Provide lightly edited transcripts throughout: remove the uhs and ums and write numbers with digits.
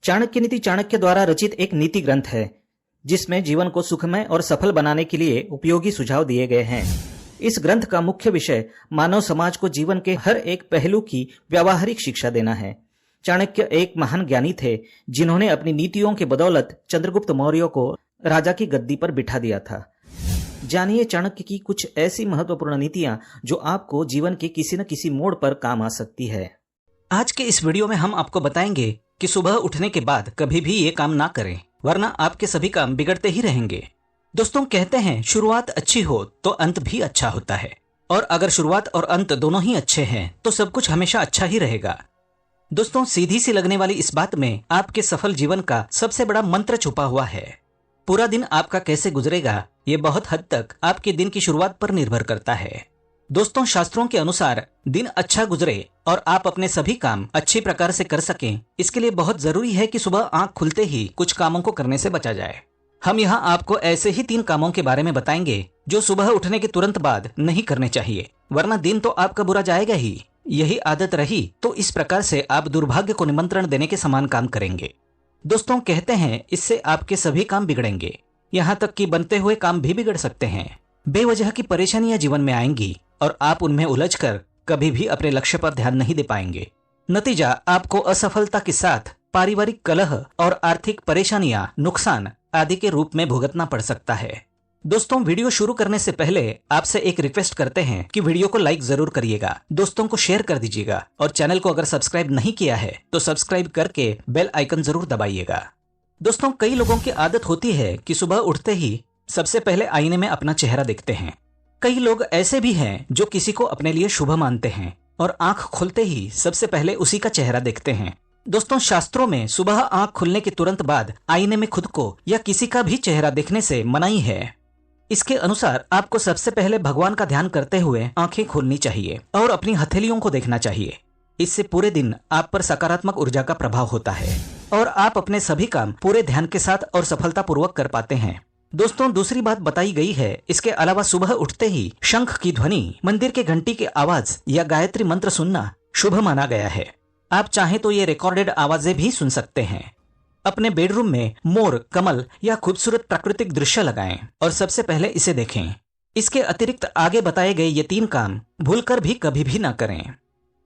चाणक्य नीति चाणक्य द्वारा रचित एक नीति ग्रंथ है जिसमें जीवन को सुखमय और सफल बनाने के लिए उपयोगी सुझाव दिए गए हैं। इस ग्रंथ का मुख्य विषय मानव समाज को जीवन के हर एक पहलू की व्यावहारिक शिक्षा देना है। चाणक्य एक महान ज्ञानी थे जिन्होंने अपनी नीतियों के बदौलत चंद्रगुप्त मौर्य को राजा की गद्दी पर बिठा दिया था। जानिए चाणक्य की कुछ ऐसी महत्वपूर्ण नीतियां जो आपको जीवन के किसी न किसी मोड़ पर काम आ सकती है। आज के इस वीडियो में हम आपको बताएंगे कि सुबह उठने के बाद कभी भी ये काम ना करें, वरना आपके सभी काम बिगड़ते ही रहेंगे। दोस्तों, कहते हैं शुरुआत अच्छी हो तो अंत भी अच्छा होता है, और अगर शुरुआत और अंत दोनों ही अच्छे हैं तो सब कुछ हमेशा अच्छा ही रहेगा। दोस्तों, सीधी सी लगने वाली इस बात में आपके सफल जीवन का सबसे बड़ा मंत्र छुपा हुआ है। पूरा दिन आपका कैसे गुजरेगा ये बहुत हद तक आपके दिन की शुरुआत पर निर्भर करता है। दोस्तों, शास्त्रों के अनुसार दिन अच्छा गुजरे और आप अपने सभी काम अच्छी प्रकार से कर सकें, इसके लिए बहुत जरूरी है कि सुबह आंख खुलते ही कुछ कामों को करने से बचा जाए। हम यहाँ आपको ऐसे ही 3 कामों के बारे में बताएंगे जो सुबह उठने के तुरंत बाद नहीं करने चाहिए, वरना दिन तो आपका बुरा जाएगा ही। यही आदत रही तो इस प्रकार से आप दुर्भाग्य को निमंत्रण देने के समान काम करेंगे। दोस्तों, कहते हैं इससे आपके सभी काम बिगड़ेंगे, यहाँ तक कि बनते हुए काम भी बिगड़ सकते हैं। बेवजह की परेशानियां जीवन में आएंगी और आप उनमें उलझकर कभी भी अपने लक्ष्य पर ध्यान नहीं दे पाएंगे। नतीजा आपको असफलता के साथ पारिवारिक कलह और आर्थिक परेशानियां, नुकसान आदि के रूप में भुगतना पड़ सकता है। दोस्तों, वीडियो शुरू करने से पहले आपसे एक रिक्वेस्ट करते हैं कि वीडियो को लाइक जरूर करिएगा, दोस्तों को शेयर कर दीजिएगा और चैनल को अगर सब्सक्राइब नहीं किया है तो सब्सक्राइब करके बेल आइकन जरूर दबाइएगा। दोस्तों, कई लोगों की आदत होती है कि सुबह उठते ही सबसे पहले आईने में अपना चेहरा देखते हैं। कई लोग ऐसे भी हैं जो किसी को अपने लिए शुभ मानते हैं और आंख खुलते ही सबसे पहले उसी का चेहरा देखते हैं। दोस्तों, शास्त्रों में सुबह आंख खुलने के तुरंत बाद आईने में खुद को या किसी का भी चेहरा देखने से मनाही है। इसके अनुसार आपको सबसे पहले भगवान का ध्यान करते हुए आंखें खोलनी चाहिए और अपनी हथेलियों को देखना चाहिए। इससे पूरे दिन आप पर सकारात्मक ऊर्जा का प्रभाव होता है और आप अपने सभी काम पूरे ध्यान के साथ और सफलतापूर्वक कर पाते हैं। दोस्तों, दूसरी बात बताई गई है, इसके अलावा सुबह उठते ही शंख की ध्वनि, मंदिर के घंटी की आवाज या गायत्री मंत्र सुनना शुभ माना गया है। आप चाहें तो ये रिकॉर्डेड आवाजें भी सुन सकते हैं। अपने बेडरूम में मोर, कमल या खूबसूरत प्राकृतिक दृश्य लगाएं और सबसे पहले इसे देखें। इसके अतिरिक्त आगे बताए गए ये 3 काम भूलकर भी कभी भी ना करें।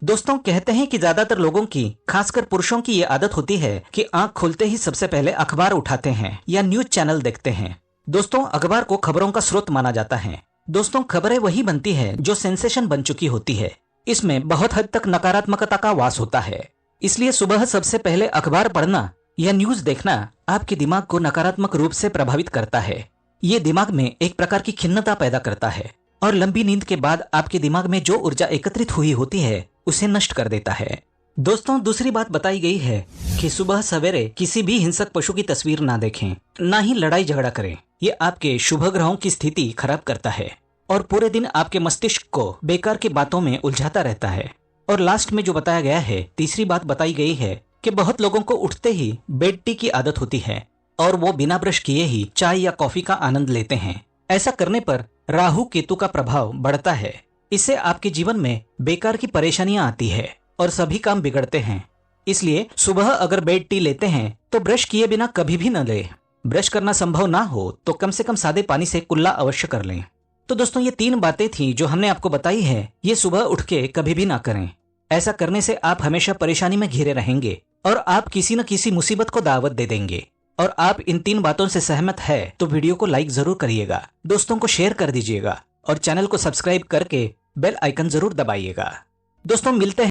दोस्तों, कहते हैं कि ज्यादातर लोगों की, खासकर पुरुषों की ये आदत होती है कि आंख खुलते ही सबसे पहले अखबार उठाते हैं या न्यूज चैनल देखते हैं। दोस्तों, अखबार को खबरों का स्रोत माना जाता है। दोस्तों, खबरें वही बनती है जो सेंसेशन बन चुकी होती है। इसमें बहुत हद तक नकारात्मकता का वास होता है। इसलिए सुबह सबसे पहले अखबार पढ़ना या न्यूज देखना आपके दिमाग को नकारात्मक रूप से प्रभावित करता है। ये दिमाग में एक प्रकार की खिन्नता पैदा करता है और लंबी नींद के बाद आपके दिमाग में जो ऊर्जा एकत्रित हुई होती है उसे नष्ट कर देता है। दोस्तों, दूसरी बात बताई गई है कि सुबह सवेरे किसी भी हिंसक पशु की तस्वीर ना देखें, ना ही लड़ाई झगड़ा करें। ये आपके शुभ ग्रहों की स्थिति खराब करता है और पूरे दिन आपके मस्तिष्क को बेकार की बातों में उलझाता रहता है। और लास्ट में जो बताया गया है, तीसरी बात बताई गई है कि बहुत लोगों को उठते ही बेड टी की आदत होती है और वो बिना ब्रश किए ही चाय या कॉफी का आनंद लेते हैं। ऐसा करने पर राहु केतु का प्रभाव बढ़ता है। इससे आपके जीवन में बेकार की परेशानियां आती है और सभी काम बिगड़ते हैं। इसलिए सुबह अगर बेड टी लेते हैं तो ब्रश किए बिना कभी भी न लें। ब्रश करना संभव ना हो तो कम से कम सादे पानी से कुल्ला अवश्य कर लें। तो दोस्तों, ये 3 बातें थी जो हमने आपको बताई है, ये सुबह उठ के कभी भी ना करें। ऐसा करने से आप हमेशा परेशानी में घिरे रहेंगे और आप किसी न किसी मुसीबत को दावत दे देंगे। और आप इन 3 बातों से सहमत है तो वीडियो को लाइक जरूर करिएगा, दोस्तों को शेयर कर दीजिएगा और चैनल को सब्सक्राइब करके बेल आइकन जरूर दबाइएगा। दोस्तों, मिलते हैं